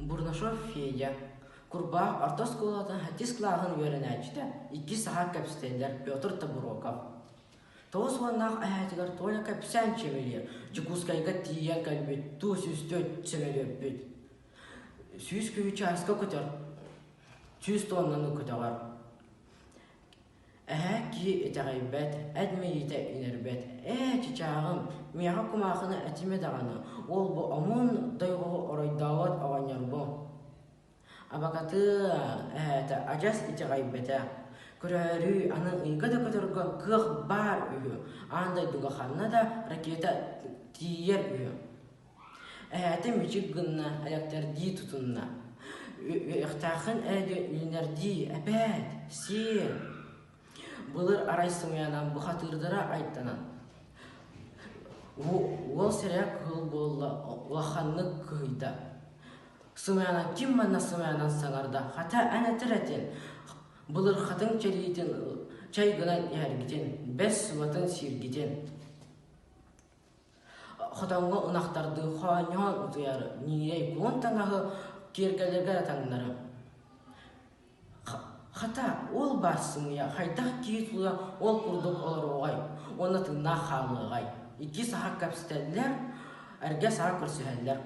Бурнашов Федя. Курбах артосколатын хатис клағын веренәчті. 2 саға кәпстелер Петр Табуроков. Тоғыз ғаннақ әйәтігер толя кәпсән чемелер. Жүкускайға тиен кәлбет, туыс үстөт чемелер бет. Сүйіз көй чайска көтер. 100 тоннаны көтеғар. Ки етағайбет, әдме ете инербет. Чичағым, мияға құмақыны әтіме дағаны. Ол бұл амын дайғығы орайдауат ағанер бұл. Абақаты ажас етағайбеті. Көрәрі аның ұйғада көтергі қық бар үйі. Андай дұғақанына да ракета тиер үйі. Мечік ғынна әлектәрді тұтынна. Иқтақын әді үйінерді әбәд, сен. Бұлыр арай сымаянан бұқатырдыра айттанан. Ол сәрек қыл болы ұлақанны күйді. Сымаянан кім манна сымаянан саңарда? Хата әнәтір әтен. Бұлыр қатын чәлейтін чайғынан әргітен, бәс сұватын сергітен. Қытанғы ұнақтарды қуаньон ұтыяры, нерей бұлын таңағы кергелерге атаңдары. Хата ол басымыя, қайдақ кейтулы ол құрдық олар оғай, оны тыңна қалығай. 2 саға кәпстәділер, әрге саға көрсігәділер.